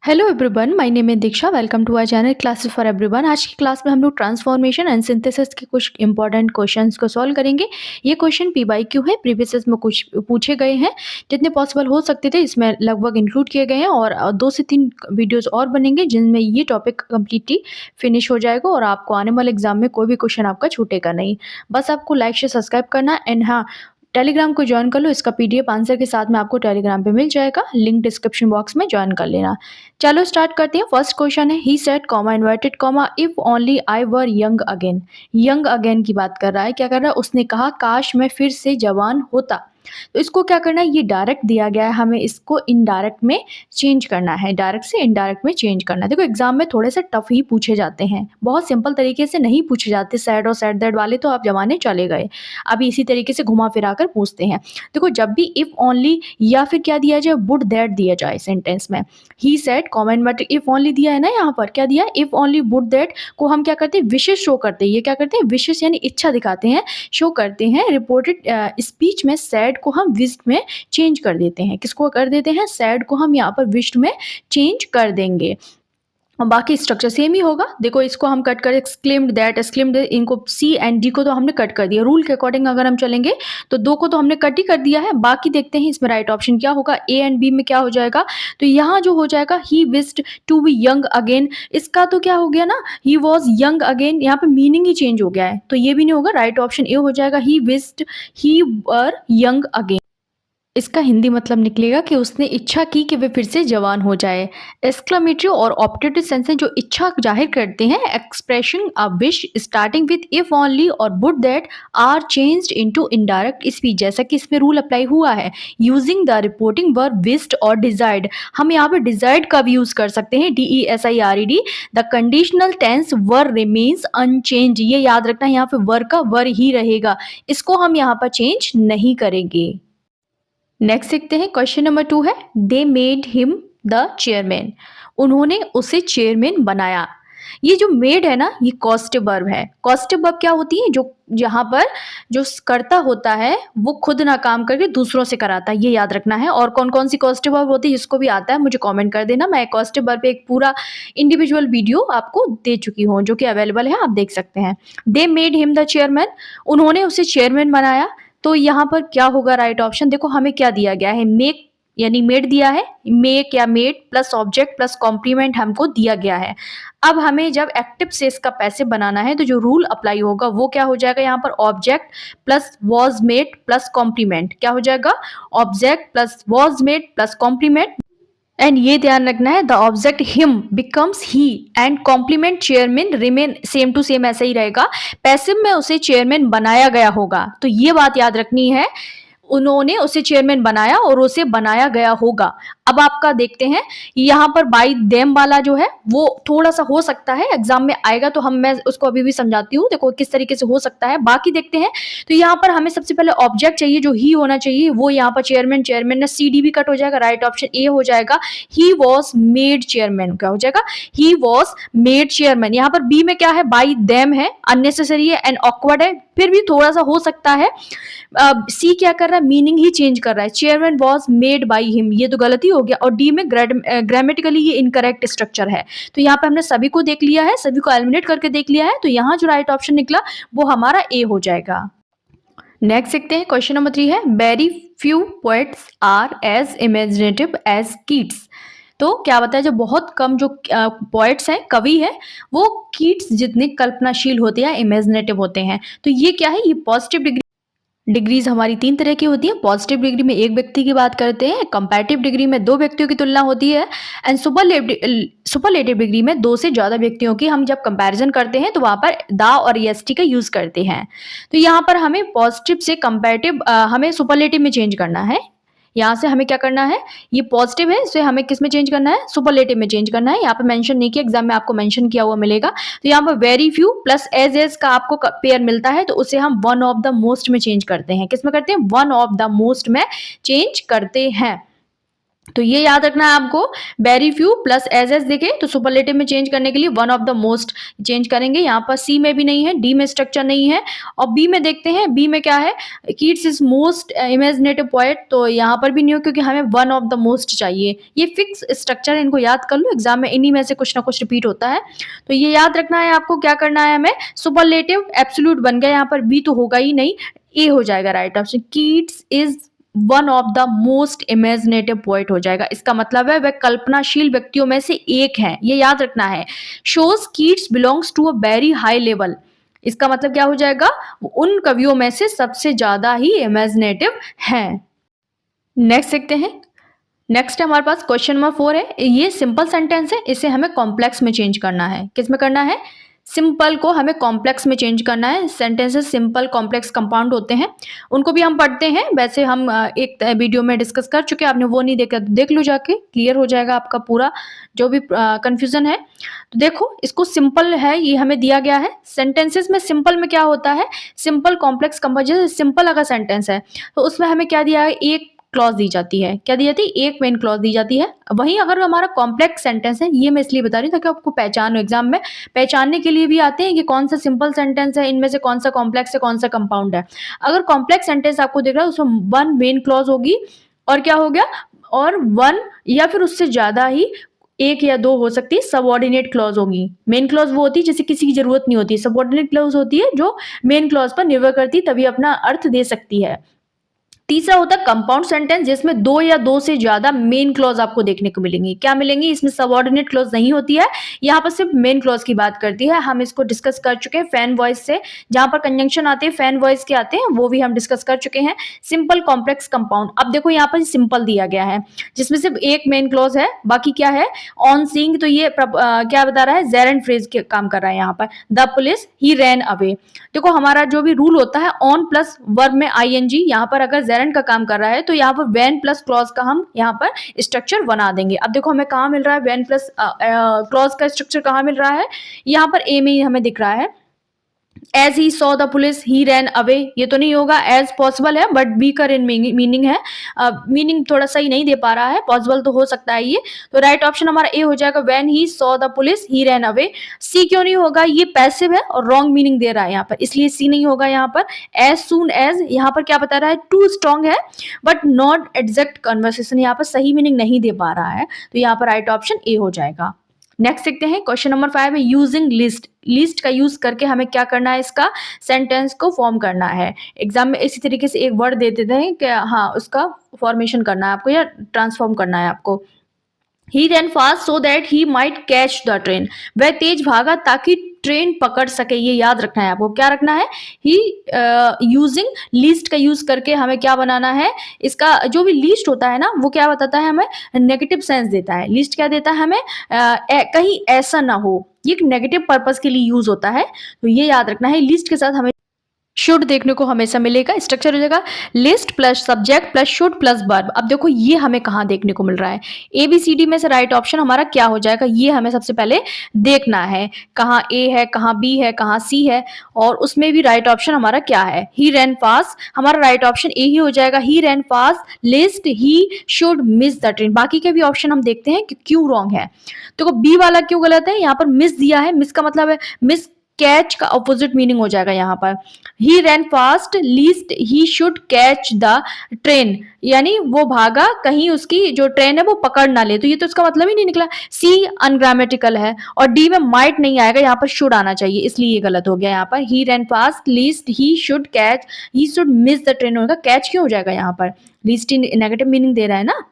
Hello everyone, my name है दीक्षा। Welcome to our channel classes for everyone. आज की क्लास में हम लोग ट्रांसफॉर्मेशन एंड सिंथेसिस के कुछ इंपॉर्टेंट क्वेश्चंस को सॉल्व करेंगे। ये क्वेश्चन पी बाई क्यू है, प्रीवियस में कुछ पूछे गए हैं, जितने पॉसिबल हो सकते थे इसमें लगभग इंक्लूड किए गए हैं और 2 से 3 वीडियोस और बनेंगे जिनमें ये टॉपिक कम्प्लीटली फिनिश हो जाएगा और आपको आने वाले एग्जाम में कोई भी क्वेश्चन आपका छूटेगा नहीं। बस आपको लाइक शेयर सब्सक्राइब करना एंड हाँ, टेलीग्राम को ज्वाइन कर लो। इसका पीडीएफ आंसर के साथ में आपको टेलीग्राम पे मिल जाएगा, लिंक डिस्क्रिप्शन बॉक्स में ज्वाइन कर लेना। चलो स्टार्ट करते हैं। फर्स्ट क्वेश्चन है, he said comma inverted comma if only I were young again. Young again की बात कर रहा है। क्या कर रहा है? उसने कहा काश मैं फिर से जवान होता। तो इसको क्या करना है, ये डायरेक्ट दिया गया है, हमें इसको इनडायरेक्ट में चेंज करना है। डायरेक्ट से इनडायरेक्ट में चेंज करना है। देखो एग्जाम में थोड़े से टफ ही पूछे जाते हैं, बहुत सिंपल तरीके से नहीं पूछे जाते। सैड और सैड दैट वाले तो आप जमाने चले गए, अभी इसी तरीके से घुमा फिरा कर पूछते हैं। देखो जब भी इफ ओनली या फिर क्या दिया जाए, वुड दैट दिया जाए सेंटेंस में। He said comment but if only दिया है ना, यहाँ पर क्या दिया है, इफ ओनली वुड दैट को हम क्या करते हैं, विशेष शो करते हैं। ये क्या करते हैं, विशेष यानी इच्छा दिखाते हैं, शो करते हैं। रिपोर्टेड स्पीच में सैड को हम विश्ड में चेंज कर देते हैं। किसको कर देते हैं? सैड को हम यहाँ पर विश्ड में चेंज कर देंगे और बाकी स्ट्रक्चर सेम ही होगा। देखो इसको हम कट कर एक्सक्लेम्ड दैट, एक्सक्लेम्ड, इनको सी एंड डी को तो हमने कट कर दिया। रूल के अकॉर्डिंग अगर हम चलेंगे तो दो को तो हमने कट ही कर दिया है। बाकी देखते हैं इसमें राइट ऑप्शन क्या होगा, ए एंड बी में क्या हो जाएगा। तो यहाँ जो हो जाएगा, he wished to be young again, इसका तो क्या हो गया ना, ही वॉज यंग अगेन, यहाँ पे मीनिंग ही चेंज हो गया है, तो ये भी नहीं होगा। राइट ऑप्शन ए हो जाएगा, he wished he were young again. इसका हिंदी मतलब निकलेगा कि उसने इच्छा की कि वे फिर से जवान हो जाए। एक्सक्लेमेटरी और ऑप्टेटिव सेंस जो इच्छा जाहिर करते हैं, expression a wish starting with if only और would that are changed into indirect speech. जैसा कि इसमें रूल अप्लाई हुआ है, using the reporting verb wished और डिजायर्ड। हम यहाँ पे डिजायर्ड का भी यूज कर सकते हैं, DESIRED। The conditional tense were remains unchange. ये याद रखना, यहाँ पे वर का वर ही रहेगा, इसको हम यहाँ पर चेंज नहीं करेंगे। नेक्स्ट देखते हैं, क्वेश्चन नंबर 2 है, they made him the chairman. उन्होंने उसे चेयरमैन बनाया। ये जो मेड है ना, ये कॉस्टिव वर्ब है। कॉस्टिव वर्ब क्या होती है, जो यहाँ पर जो कर्ता होता है वो खुद ना काम करके दूसरों से कराता है, ये याद रखना है। और कौन कौन सी कॉस्टिव वर्ब होती है, जिसको भी आता है मुझे कमेंट कर देना। मैं कॉस्टिव वर्ब पे एक पूरा इंडिविजुअल वीडियो आपको दे चुकी हूँ, जो कि अवेलेबल है, आप देख सकते हैं। They made him the chairman, उन्होंने उसे चेयरमैन बनाया। तो यहाँ पर क्या होगा राइट ऑप्शन। देखो हमें क्या दिया गया है, मेक यानी मेड दिया है, मेक या made plus object plus complement हमको दिया गया है। अब हमें जब एक्टिव से इसका पैसिव बनाना है तो जो रूल अप्लाई होगा वो क्या हो जाएगा, यहाँ पर object plus was made plus complement. क्या हो जाएगा, object plus was made plus complement. And ये ध्यान रखना है, the object him becomes he and complement chairman remain same to same, ऐसा ही रहेगा। पैसिव में उसे चेयरमैन बनाया गया होगा, तो ये बात याद रखनी है, उन्होंने उसे चेयरमैन बनाया और उसे बनाया गया होगा। अब आपका देखते हैं, यहाँ पर बाई देम वाला जो है वो थोड़ा सा हो सकता है एग्जाम में आएगा, तो मैं उसको अभी भी समझाती हूँ, देखो किस तरीके से हो सकता है। बाकी देखते हैं, तो यहाँ पर हमें सबसे पहले ऑब्जेक्ट चाहिए जो ही होना चाहिए, वो यहाँ पर चेयरमैन, चेयरमैन ने CD भी कट हो जाएगा। राइट ऑप्शन ए हो जाएगा, ही वॉज मेड चेयरमैन। क्या हो जाएगा, ही वॉज मेड चेयरमैन। यहाँ पर बी में क्या है, बाई देम है, अननेसेसरी है एंड ऑकवर्ड है, फिर भी थोड़ा सा हो सकता है। सी क्या कर रहा है, मीनिंग ही चेंज कर रहा है, chairman was made by him, ये तो गलती हो गया। और डी में ग्रामेटिकली ये इनकरेक्ट स्ट्रक्चर है। तो यहाँ पे हमने सभी को देख लिया है, सभी को एलिमिनेट करके देख लिया है, तो यहाँ जो राइट ऑप्शन निकला वो हमारा ए हो जाएगा। नेक्स्ट देखते हैं, क्वेश्चन नंबर 3 है, very few poets are as imaginative as Keats. तो क्या बताया, जो बहुत कम जो पोएट्स हैं, कवि हैं, वो कीट्स जितने कल्पनाशील होते हैं, इमेजिनेटिव होते हैं। तो ये क्या है, ये पॉजिटिव डिग्रीज हमारी 3 तरह की होती है। पॉजिटिव डिग्री में एक व्यक्ति की बात करते हैं, कंपैरेटिव डिग्री में 2 व्यक्तियों की तुलना होती है एंड सुपरलेटिव डिग्री में 2 से ज्यादा व्यक्तियों की हम जब कंपैरिजन करते हैं तो वहां पर दा और EST का यूज करते हैं। तो यहाँ पर हमें पॉजिटिव से कंपैरेटिव हमें सुपरलेटिव में चेंज करना है। यहाँ से हमें क्या करना है, ये पॉजिटिव है, इसे हमें किस में चेंज करना है, सुपरलेटिव में चेंज करना है। यहाँ पे मेंशन नहीं किया, एग्जाम में आपको मेंशन किया हुआ मिलेगा। तो यहाँ पर वेरी फ्यू प्लस एज का आपको पेयर मिलता है, तो उसे हम वन ऑफ द मोस्ट में चेंज करते हैं। किस में करते हैं, वन ऑफ द मोस्ट में चेंज करते हैं। तो ये याद रखना है आपको। वेरी फ्यू प्लस एज देखे तो सुपरलेटिव में चेंज करने के लिए one of the most change करेंगे। यहाँ पर सी में भी नहीं है, डी में स्ट्रक्चर नहीं है, और बी में देखते हैं, बी में क्या है, Keats is most imaginative poet, तो यहाँ पर भी नहीं हो क्योंकि हमें वन ऑफ द मोस्ट चाहिए। ये फिक्स स्ट्रक्चर है, इनको याद कर लो, एग्जाम में इन्हीं में से कुछ ना कुछ रिपीट होता है। तो ये याद रखना है आपको। क्या करना है हमें, सुपरलेटिव एब्सोल्यूट बन गया, यहाँ पर बी तो होगा ही नहीं, ए हो जाएगा right option. Keats is one of the most imaginative poet हो जाएगा। इसका मतलब है वह कल्पनाशील व्यक्तियों में से एक है, ये याद रखना है। Shows Keats belongs to a very high level, इसका मतलब क्या हो जाएगा, उन कवियों में से सबसे ज्यादा ही इमेजिनेटिव है। नेक्स्ट देखते हैं। नेक्स्ट है हमारे पास क्वेश्चन नंबर 4 है। ये सिंपल सेंटेंस है, इसे हमें कॉम्प्लेक्स में चेंज करना है। किस में करना है, सिंपल को हमें कॉम्प्लेक्स में चेंज करना है। सेंटेंसेस सिंपल कॉम्प्लेक्स कंपाउंड होते हैं, उनको भी हम पढ़ते हैं। वैसे हम एक वीडियो में डिस्कस कर चुके हैं, आपने वो नहीं देखा तो देख लो जाके, क्लियर हो जाएगा आपका पूरा जो भी कंफ्यूजन है। तो देखो, इसको सिंपल है, ये हमें दिया गया है। सेंटेंसेस में सिंपल में क्या होता है, सिंपल कॉम्प्लेक्स कंपाउंड। सिंपल अगर सेंटेंस है तो उसमें हमें क्या दिया है, एक क्लॉज दी जाती है। क्या दी जाती है, एक मेन क्लॉज दी जाती है। वहीं अगर हमारा कॉम्प्लेक्स सेंटेंस है, ये मैं इसलिए बता रही हूँ ताकि आपको पहचान हो, एग्जाम में पहचानने के लिए भी आते हैं कि कौन सा सिंपल सेंटेंस है, इनमें से कौन सा कॉम्प्लेक्स है, कौन सा कंपाउंड है। अगर कॉम्प्लेक्स सेंटेंस आपको दिख रहा है उसमें वन मेन क्लॉज होगी, और क्या हो गया, और वन या फिर उससे ज्यादा ही, एक या दो हो सकती है सबऑर्डिनेट क्लॉज होगी। मेन क्लॉज वो होती है जिसे किसी की जरूरत नहीं होती, सबऑर्डिनेट क्लॉज होती है जो मेन क्लॉज पर निर्भर करती, तभी अपना अर्थ दे सकती है। तीसरा होता है कंपाउंड सेंटेंस, जिसमें दो या दो से ज्यादा मेन क्लॉज आपको देखने को मिलेंगी। क्या मिलेंगी, इसमें सबऑर्डिनेट क्लॉज नहीं होती है, यहाँ पर सिर्फ मेन क्लॉज की बात करती है। हम इसको डिस्कस कर चुके हैं फैन वॉइस से, जहां पर कंजंक्शन आते हैं फैन वॉइस के आते हैं, वो भी हम डिस्कस कर चुके हैं। सिंपल कॉम्प्लेक्स कंपाउंड, अब देखो यहाँ पर सिंपल दिया गया है जिसमें सिर्फ एक मेन क्लॉज है, बाकी क्या है, ऑन सीइंग, तो ये क्या बता रहा है, जेरेंट फ्रेज के काम कर रहा है यहाँ पर। The police he ran away, देखो हमारा जो भी रूल होता है, ऑन प्लस वर्ब में आईएनजी, यहाँ पर अगर जेरेंट का काम कर रहा है तो यहाँ पर वैन प्लस क्लॉज का हम यहाँ पर स्ट्रक्चर बना देंगे। अब देखो हमें कहाँ मिल रहा है, वैन प्लस क्लॉज का स्ट्रक्चर कहाँ मिल रहा है, यहाँ पर ए में ही हमें दिख रहा है। As he saw the police he ran away, ये तो नहीं होगा, एज पॉसिबल है बट वीकर इन मीनिंग है, मीनिंग थोड़ा सही नहीं दे पा रहा है, पॉसिबल तो हो सकता है ये। तो राइट ऑप्शन हमारा ए हो जाएगा, when he saw the police he ran away. C क्यों नहीं होगा, ये पैसिव है और रॉन्ग मीनिंग दे रहा है यहाँ पर, इसलिए सी नहीं होगा यहाँ पर। एज सून एज, यहाँ पर क्या बता रहा है, टू स्ट्रॉन्ग है बट नॉट एग्जैक्ट कन्वर्सेशन, यहाँ पर सही मीनिंग नहीं दे पा रहा है, तो यहाँ पर राइट ऑप्शन ए हो जाएगा। नेक्स्ट देखते हैं क्वेश्चन नंबर 5 है, यूजिंग लिस्ट। लिस्ट का यूज करके हमें क्या करना है, इसका सेंटेंस को फॉर्म करना है। एग्जाम में इसी तरीके से एक वर्ड दे देते हैं कि हाँ उसका फॉर्मेशन करना है आपको या ट्रांसफॉर्म करना है आपको। He ran fast so that he might catch the train, वह तेज भागा ताकि ट्रेन पकड़ सके, ये याद रखना है आपको। क्या रखना है, ही यूजिंग लिस्ट का यूज करके हमें क्या बनाना है, इसका जो भी लिस्ट होता है ना वो क्या बताता है हमें, नेगेटिव सेंस देता है। लिस्ट क्या देता है हमें, कहीं ऐसा ना हो, ये एक नेगेटिव पर्पस के लिए यूज होता है, तो ये याद रखना है। लिस्ट के साथ हमें शुड देखने को हमेशा मिलेगा। स्ट्रक्चर हो जाएगा list plus subject plus should plus verb. अब देखो ये हमें कहाँ देखने को मिल रहा है, ए बी सी डी में से राइट ऑप्शन हमारा क्या हो जाएगा, ये हमें सबसे पहले देखना है। कहाँ ए है, कहाँ बी है, कहाँ सी है, और उसमें भी राइट ऑप्शन हमारा क्या है, ही रैन फास्ट, हमारा राइट ऑप्शन ए ही हो जाएगा। He ran fast, lest he should miss the train. बाकी के भी ऑप्शन हम देखते हैं कि क्यों रॉन्ग है। देखो बी वाला क्यों गलत है, यहाँ पर मिस दिया है, मिस का मतलब है मिस कैच का ऑपोजिट मीनिंग हो जाएगा यहाँ पर। He ran fast lest he should catch the train, यानी वो भागा कहीं उसकी जो ट्रेन है वो पकड़ ना ले, तो ये तो इसका मतलब ही नहीं निकला। सी अनग्रामेटिकल है, और डी में माइट नहीं आएगा, यहाँ पर शुड आना चाहिए, इसलिए ये गलत हो गया यहाँ पर। He ran fast lest he should catch, he should miss the train होगा, कैच क्यों हो जाएगा यहाँ पर, लीस्ट नेगेटिव मीनिंग दे रहा है ना।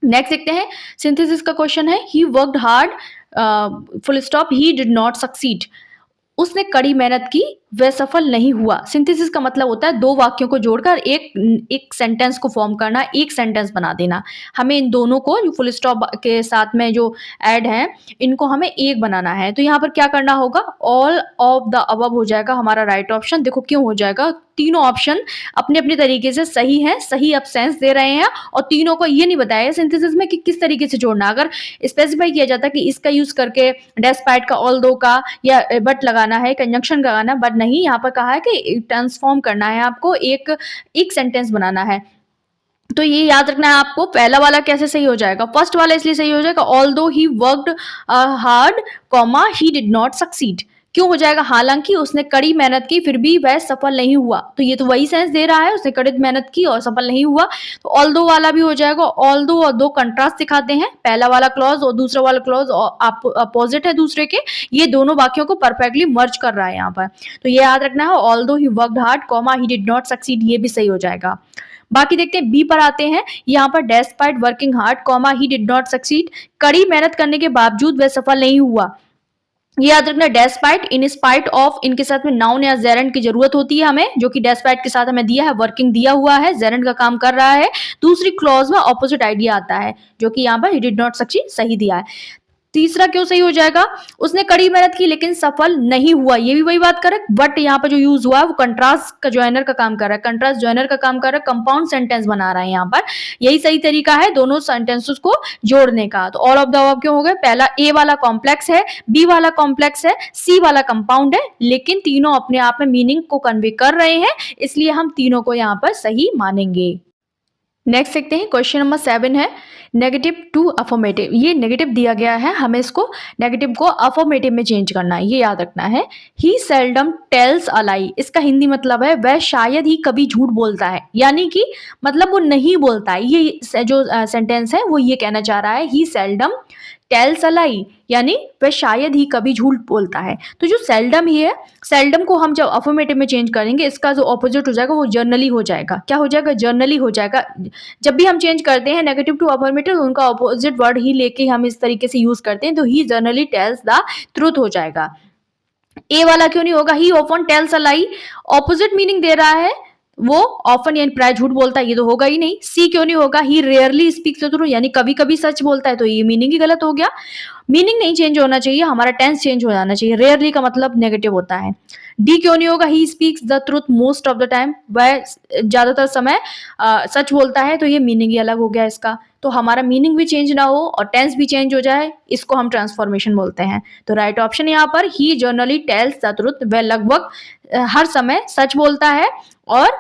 नेक्स्ट देखते हैं, सिंथेसिस का क्वेश्चन है, he worked hard full stop he did not succeed, उसने कड़ी मेहनत की वह सफल नहीं हुआ। सिंथेसिस का मतलब होता है दो वाक्यों को जोड़कर एक सेंटेंस को फॉर्म करना, एक सेंटेंस बना देना। हमें इन दोनों को जो फुल स्टॉप के साथ में जो ऐड है इनको हमें एक बनाना है। तो यहाँ पर क्या करना होगा, ऑल ऑफ द अबव हो जाएगा हमारा राइट ऑप्शन। देखो क्यों हो जाएगा, तीनों ऑप्शन अपने अपने तरीके से सही हैं, सही अपसेंस दे रहे हैं, और तीनों को ये नहीं बताया सिंथेसिस में कि किस तरीके से जोड़ना। अगर स्पेसिफाई किया जाता कि इसका यूज करके डेस्पाइट का ऑल दो का या बट लगाना है, कंजंक्शन लगाना, बट नहीं, यहाँ पर कहा है कि ट्रांसफॉर्म करना है आपको, एक सेंटेंस बनाना है। तो ये याद रखना है आपको, पहला वाला कैसे सही हो जाएगा, फर्स्ट वाला इसलिए सही हो जाएगा although he worked hard comma he did not succeed. क्यों हो जाएगा, हालांकि उसने कड़ी मेहनत की फिर भी वह सफल नहीं हुआ। तो ये तो वही सेंस दे रहा है, उसने कड़ी मेहनत की और सफल नहीं हुआ। तो ऑल्दो वाला भी हो जाएगा, ऑल्दो और दो कंट्रास्ट दिखाते हैं, पहला वाला क्लॉज और दूसरा वाला क्लॉज अपोजिट है दूसरे के, ये दोनों वाक्यों को परफेक्टली मर्ज कर रहा है यहाँ पर। तो ये याद रखना है, although he worked hard comma he did not succeed, ये भी सही हो जाएगा। बाकी देखते हैं बी पर आते हैं, यहाँ पर despite working hard comma he did not succeed, कड़ी मेहनत करने के बावजूद वह सफल नहीं हुआ। ये याद रखना, डेस्पाइट इन स्पाइट ऑफ, इनके साथ में नाउन या जेरेंड की जरूरत होती है हमें, जो कि डेस्पाइट के साथ हमें दिया है, वर्किंग दिया हुआ है, जेरेंड का काम कर रहा है। दूसरी क्लॉज में ऑपोजिट आइडिया आता है, जो कि यहाँ पर ही डिड नॉट सक्सीड सही दिया है। तीसरा क्यों सही हो जाएगा, उसने कड़ी मेहनत की लेकिन सफल नहीं हुआ, ये भी वही बात करेक्ट, बट यहाँ पर जो यूज हुआ है वो कंट्रास्ट का ज्वाइनर का काम कर रहा है, कंट्रास्ट ज्वाइनर का काम कर रहा है, कंपाउंड सेंटेंस बना रहा है यहाँ पर। यही सही तरीका है दोनों सेंटेंसेस को जोड़ने का। तो ऑल ऑफ द अबव क्यों हो गए, पहला ए वाला कॉम्प्लेक्स है, बी वाला कॉम्प्लेक्स है, सी वाला कंपाउंड है, लेकिन तीनों अपने आप में मीनिंग को कन्वे कर रहे हैं, इसलिए हम तीनों को यहाँ पर सही मानेंगे। नेक्स्ट देखते हैं, क्वेश्चन नंबर 7 है नेगेटिव टू अफर्मेटिव। ये नेगेटिव दिया गया है, हमें इसको नेगेटिव को अफर्मेटिव में चेंज करना है, ये याद रखना है। ही सेल्डम टेल्स अ लाई, इसका हिंदी मतलब है वह शायद ही कभी झूठ बोलता है, यानी कि मतलब वो नहीं बोलता है। ये जो सेंटेंस है वो ये कहना चाह रहा है, ही सेल्डम टेल्स अ लाई, यानी वह शायद ही कभी झूठ बोलता है। तो जो सेल्डम ही है, सेल्डम को हम जब अफर्मेटिव में चेंज करेंगे, इसका जो ऑपोजिट हो जाएगा वो जर्नली हो जाएगा। क्या हो जाएगा, जर्नली हो जाएगा। जब भी हम चेंज करते हैं नेगेटिव टू अफर्मेटिव, तो उनका ऑपोजिट वर्ड ही लेके हम इस तरीके से यूज करते हैं, तो he generally tells the truth हो जाएगा। ए वाला क्यों नहीं होगा, he often tells a lie, opposite meaning दे रहा है, वो ऑफन यानी प्राय झूठ बोलता है, ये तो होगा ही नहीं। सी क्यों नहीं होगा, ही रेयरली स्पीक्स द ट्रूथ, यानी कभी कभी सच बोलता है, तो ये मीनिंग ही गलत हो गया। मीनिंग नहीं चेंज होना चाहिए, हमारा टेंस चेंज हो जाना चाहिए, रेयरली का मतलब नेगेटिव होता है। डी क्यों नहीं होगा, he speaks the truth most of the time, वह ज्यादातर समय सच बोलता है, तो ये मीनिंग ही अलग हो गया इसका। तो हमारा मीनिंग भी चेंज ना हो और टेंस भी चेंज हो जाए, इसको हम ट्रांसफॉर्मेशन बोलते हैं। तो राइट ऑप्शन यहाँ पर, ही जर्नली टेल्स द ट्रूथ, वह लगभग हर समय सच बोलता है, और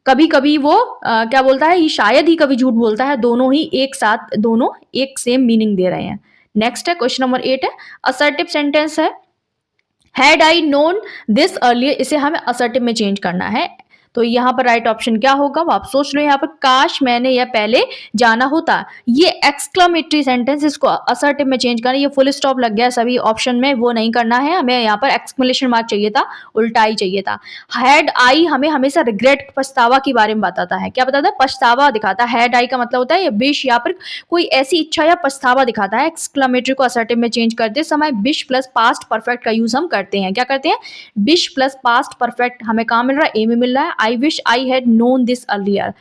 कभी कभी वो क्या बोलता है, शायद ही कभी झूठ बोलता है, दोनों ही एक साथ, दोनों एक सेम मीनिंग दे रहे हैं। नेक्स्ट है क्वेश्चन नंबर 8 है, असर्टिव सेंटेंस है, had I known this earlier, इसे हमें असर्टिव में चेंज करना है। तो यहाँ पर राइट ऑप्शन क्या होगा, वो आप सोच लो यहाँ पर, काश मैंने यह पहले जाना होता। ये एक्सक्लेमेटरी सेंटेंस, इसको असर्टिव में चेंज करना, ये फुल स्टॉप लग गया सभी ऑप्शन में, वो नहीं करना है हमें, यहाँ पर एक्सक्लेमेशन मार्क चाहिए था, उल्टा ही चाहिए था। हैड आई हमें हमेशा रिग्रेट, पछतावा के बारे में बताता है, क्या बताता है, पछतावा दिखाता है। हैड आई का मतलब होता है ये विश या फिर कोई ऐसी इच्छा या पछतावा दिखाता है। एक्सक्लेमेटरी को असर्टिव में चेंज करते समय विश प्लस पास्ट परफेक्ट का यूज हम करते हैं। क्या करते हैं, विश प्लस पास्ट परफेक्ट, हमें कहाँ मिल रहा है, ए में मिल रहा है। I wish I had known this earlier,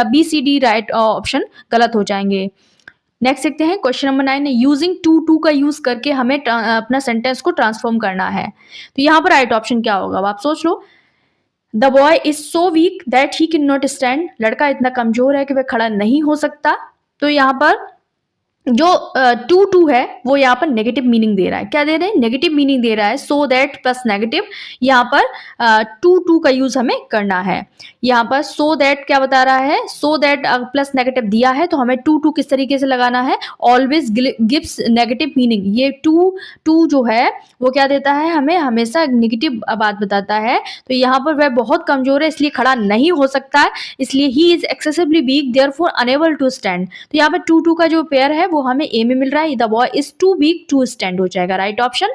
B C D right option गलत हो जाएंगे। नेक्स्ट देखते हैं क्वेश्चन नंबर 9 है, यूजिंग टू का यूज करके हमें अपना सेंटेंस को ट्रांसफॉर्म करना है। तो यहाँ पर राइट ऑप्शन क्या होगा, आप सोच लो। The boy is so weak that he can not stand, लड़का इतना कमजोर है कि वह खड़ा नहीं हो सकता। तो यहाँ पर जो टू है वो यहाँ पर नेगेटिव मीनिंग दे रहा है, क्या दे रहे हैं, नेगेटिव मीनिंग दे रहा है। सो दैट प्लस नेगेटिव, यहाँ पर टू का यूज हमें करना है। यहाँ पर सो दैट क्या बता रहा है, सो दैट प्लस नेगेटिव दिया है, तो हमें टू किस तरीके से लगाना है, ऑलवेज गिव्स नेगेटिव मीनिंग। ये टू जो है वो क्या देता है, हमें हमेशा नेगेटिव बात बताता है। तो यहाँ पर वह बहुत कमजोर है इसलिए खड़ा नहीं हो सकता है, इसलिए he is excessively weak therefore unable to stand. तो यहाँ पर टू का जो पेयर है वो हमें ए में मिल रहा है, the boy is too weak to stand हो जाएगा राइट ऑप्शन।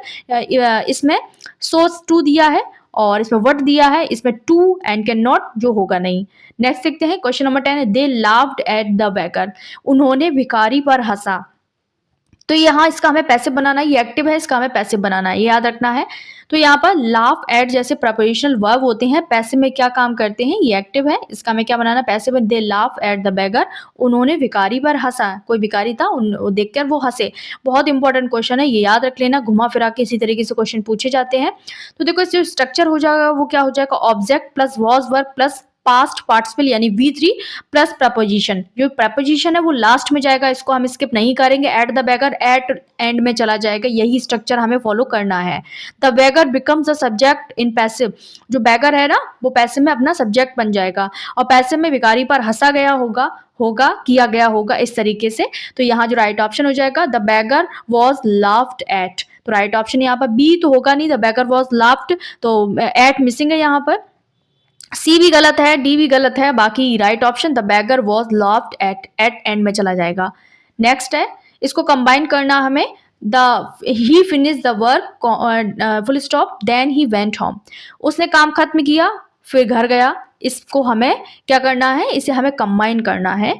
इसमें सो टू दिया है और इसमें व्हाट दिया है, इसमें टू एंड कैन नॉट जो होगा नहीं। नेक्स्ट देखते हैं क्वेश्चन नंबर 10 है, दे लाफ्ड एट द बेकर, उन्होंने भिखारी पर हंसा। तो यहाँ इसका हमें पैसिव बनाना है, ये एक्टिव है, इसका हमें पैसिव बनाना है, ये याद रखना है। तो यहाँ पर लाफ एट जैसे प्रपोजिशनल वर्ब होते हैं, पैसिव में क्या काम करते हैं, ये एक्टिव है, इसका हमें क्या बनाना, पैसिव में, they laugh at the beggar, उन्होंने भिखारी पर हंसा, कोई भिखारी था देखकर वो हंसे। बहुत इंपॉर्टेंट क्वेश्चन है, ये याद रख लेना, घुमा फिरा के इसी तरीके से क्वेश्चन पूछे जाते हैं। तो देखो जो स्ट्रक्चर हो जाएगा वो क्या हो जाएगा, object plus was verb plus past participle यानी V3 प्लस प्रपोजिशन। जो प्रपोजिशन है वो लास्ट में जाएगा, इसको हम स्किप नहीं करेंगे। At the beggar at end में चला जाएगा, यही स्ट्रक्चर हमें फॉलो करना है। The beggar becomes a subject in passive. जो बैगर है ना वो पैसिव में अपना सब्जेक्ट बन जाएगा, और पैसिव में भिखारी पर हंसा गया होगा किया गया होगा, इस तरीके से। तो यहाँ जो राइट ऑप्शन हो जाएगा the beggar was laughed eight. तो राइट ऑप्शन यहाँ पर बी तो होगा नहीं, द बैगर वॉज लाफ्ड, तो एट मिसिंग है यहाँ पर। सी भी गलत है, डी भी गलत है, बाकी right option the beggar was laughed at end में चला जाएगा। नेक्स्ट है, इसको कंबाइन करना हमें। He finish the work full stop then he went home. उसने काम खत्म किया फिर घर गया। इसको हमें क्या करना है, इसे हमें कंबाइन करना है,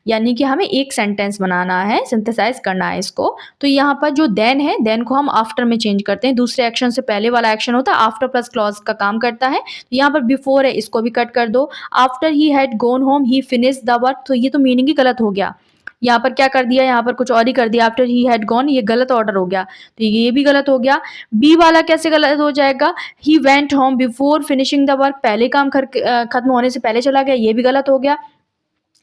यानी कि हमें एक सेंटेंस बनाना है, सिंथेसाइज करना है इसको। तो यहाँ पर जो देन है, देन को हम आफ्टर में चेंज करते हैं। दूसरे एक्शन से पहले वाला एक्शन होता है, आफ्टर प्लस क्लॉज का काम करता है। तो यहाँ पर बिफोर है, इसको भी कट कर दो। After he had gone home he finish the work, तो ये तो मीनिंग ही गलत हो गया। यहाँ पर क्या कर दिया, यहाँ पर कुछ और ही कर दिया। आफ्टर ही हैड गॉन, ये गलत ऑर्डर हो गया, तो ये भी गलत हो गया। बी वाला कैसे गलत हो जाएगा, ही went home before finishing the work, पहले काम खत्म होने से पहले चला गया, ये भी गलत हो गया।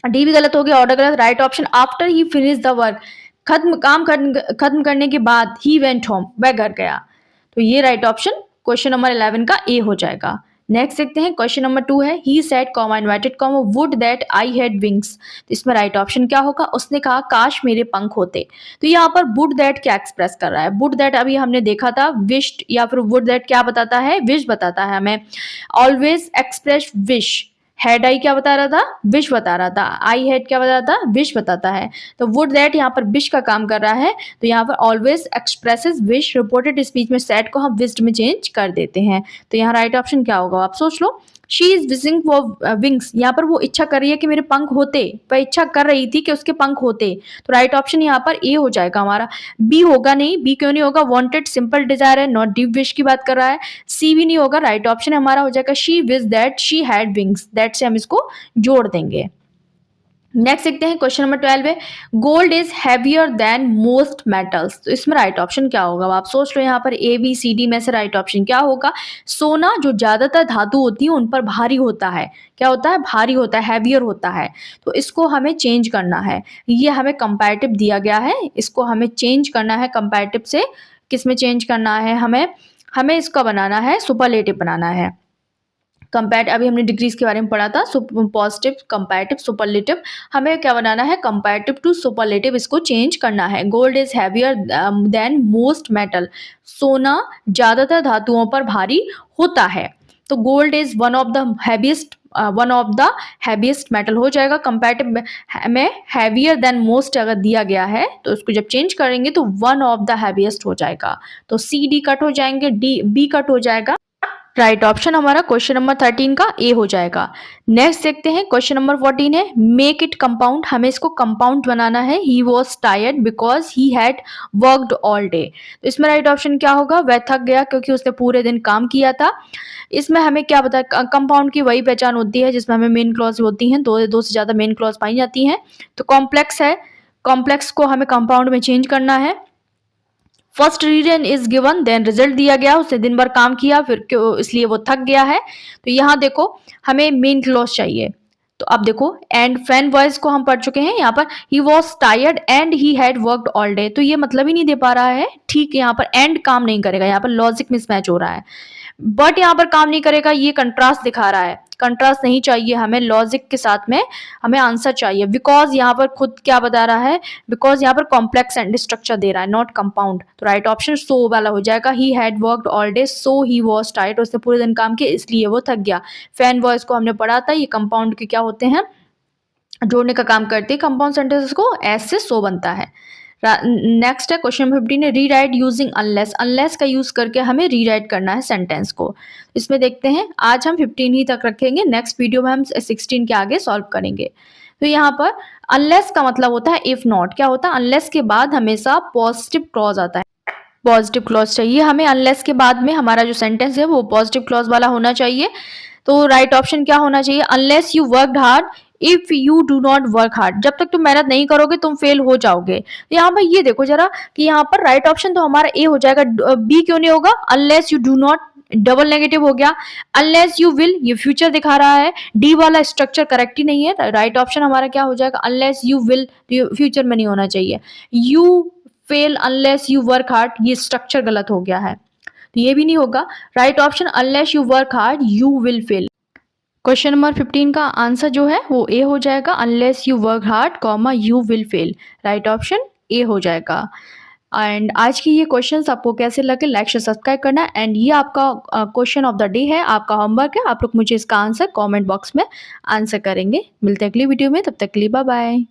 डी भी गलत हो गया, ऑर्डर गलत। Right option after he finish the work, खत्म करने के बाद ही वेंट होम, वह घर गया। तो ये राइट ऑप्शन क्वेश्चन नंबर 11 का ए हो जाएगा। नेक्स्ट देखते हैं, क्वेश्चन नंबर 2 है, he said comma invited comma would that I had wings. तो इसमें राइट ऑप्शन क्या होगा, उसने कहा काश मेरे पंख होते। तो यहाँ पर वुड दैट क्या एक्सप्रेस कर रहा है, वुड दैट अभी हमने देखा था विश्ड, या फिर वुड दैट क्या बताता है, विश बताता है हमें। Always express wish, had I क्या बता रहा था, विश बता रहा था। आई हैड क्या बता रहा था, विश बताता है। तो वुड दैट यहाँ पर विश का काम कर रहा है, तो यहाँ पर always expresses wish, reported speech में सेड को हम विश्ड में चेंज कर देते हैं। तो यहाँ राइट ऑप्शन क्या होगा, आप सोच लो। She is wishing for wings, यहाँ पर वो इच्छा कर रही है कि मेरे पंख होते, वह इच्छा कर रही थी कि उसके पंख होते। तो राइट ऑप्शन यहाँ पर ए हो जाएगा हमारा। बी होगा नहीं, बी क्यों नहीं होगा, वांटेड सिंपल डिजायर है, नॉट डीप विश की बात कर रहा है। सी भी नहीं होगा, राइट ऑप्शन हमारा हो जाएगा she wish that she had wings, that से हम इसको जोड़ देंगे। नेक्स्ट देखते हैं, क्वेश्चन नंबर 12 है, gold is heavier than most metals. तो इसमें राइट ऑप्शन क्या होगा, आप सोच लो। यहाँ पर ए बी सी डी में से राइट ऑप्शन क्या होगा, सोना जो ज्यादातर धातु होती है उन पर भारी होता है। क्या होता है, भारी होता है, हैवियर होता है। तो इसको हमें चेंज करना है, ये हमें कंपैरेटिव दिया गया है, इसको हमें चेंज करना है कंपैरेटिव से। किस में चेंज करना है, हमें इसका बनाना है, सुपरलेटिव बनाना है। कंपैरेटिव, अभी हमने डिग्रीज के बारे में पढ़ा था, पॉजिटिव, कंपैरेटिव, सुपरलेटिव। हमें क्या बनाना है, कंपैरेटिव टू सुपरलेटिव, इसको चेंज करना है। Gold is heavier than most metal, सोना ज्यादातर धातुओं पर भारी होता है। तो gold is one of the heaviest metal हो जाएगा। कंपैरेटिव में हैवियर देन मोस्ट अगर दिया गया है तो उसको जब चेंज करेंगे तो वन ऑफ द हैवीएस्ट हो जाएगा। तो सी डी कट हो जाएंगे, डी बी कट हो जाएगा। राइट ऑप्शन हमारा क्वेश्चन नंबर 13 का ए हो जाएगा। नेक्स्ट देखते हैं, क्वेश्चन नंबर 14 है, मेक इट कंपाउंड। हमें इसको कंपाउंड बनाना है। He was tired because he had worked all day. तो इसमें राइट ऑप्शन क्या होगा, वह थक गया क्योंकि उसने पूरे दिन काम किया था। इसमें हमें क्या पता, कंपाउंड की वही पहचान होती है जिसमें हमें मेन क्लॉज होती हैं, दो से ज्यादा मेन क्लॉज पाई जाती हैं। तो कॉम्प्लेक्स है, कॉम्प्लेक्स को हमें कंपाउंड में चेंज करना है। First reason is given, then result दिया गया, उसने दिन भर काम किया फिर इसलिए वो थक गया है। तो यहाँ देखो हमें मेन क्लॉज चाहिए। तो अब देखो, एंड फैन वॉइस को हम पढ़ चुके हैं। यहाँ पर he was tired and he had worked all day, तो ये मतलब ही नहीं दे पा रहा है। ठीक है, यहाँ पर एंड काम नहीं करेगा, यहाँ पर लॉजिक मिसमैच हो रहा है। बट यहाँ पर काम नहीं करेगा, ये कंट्रास्ट दिखा रहा है। कंट्रास्ट नहीं चाहिए हमें, लॉजिक के साथ में हमें आंसर चाहिए। बिकॉज यहाँ पर खुद क्या बता रहा है, बिकॉज यहाँ पर कॉम्प्लेक्स एंड स्ट्रक्चर दे रहा है, नॉट कंपाउंड। तो राइट ऑप्शन सो वाला हो जाएगा। He had worked all day so he was tired, उसने पूरे दिन काम किया इसलिए वो थक गया। फैन वॉइस को हमने पढ़ा था, ये कंपाउंड के क्या होते हैं, जोड़ने का काम करते हैं। कंपाउंड सेंटेंसेस को एस से सो बनता है। नेक्स्ट है क्वेश्चन 15 है, रीराइट यूजिंग अनलेस। अनलेस का यूज करके हमें रीराइट करना है सेंटेंस को। इसमें देखते हैं, आज हम 15 ही तक रखेंगे, नेक्स्ट वीडियो में हम 16 के आगे सॉल्व करेंगे। तो यहाँ पर अनलेस का मतलब होता है इफ नॉट। क्या होता है, अनलेस के बाद हमेशा पॉजिटिव क्लॉज आता है, पॉजिटिव क्लॉज चाहिए हमें। अनलेस के बाद में हमारा जो सेंटेंस है वो पॉजिटिव क्लॉज वाला होना चाहिए। तो राइट ऑप्शन क्या होना चाहिए, unless you worked hard if you do not work hard. जब तक तुम मेहनत नहीं करोगे तुम फेल हो जाओगे। यहाँ पर ये देखो जरा कि यहाँ पर राइट ऑप्शन तो हमारा ए हो जाएगा, बी क्यों नहीं होगा, unless you do not double negative हो गया। अनलेस यू विल, ये फ्यूचर दिखा रहा है। डी वाला स्ट्रक्चर करेक्ट ही नहीं है। राइट ऑप्शन हमारा क्या हो जाएगा? अनलेस यू विल, फ्यूचर में नहीं होना चाहिए। You fail unless you work hard, ये स्ट्रक्चर गलत हो गया है, तो ये भी नहीं होगा। Right option unless you work hard you will fail. Question number 15 का आंसर जो है वो ए हो जाएगा, unless you work hard comma you will fail. Right option ए हो जाएगा। एंड आज की ये क्वेश्चंस आपको कैसे लगे, लाइक शेयर सब्सक्राइब करना। एंड ये आपका क्वेश्चन ऑफ द डे है, आपका होमवर्क है। आप लोग मुझे इसका आंसर कमेंट बॉक्स में आंसर करेंगे। मिलते हैं अगली वीडियो में, तब तक के लिए बाय बाय।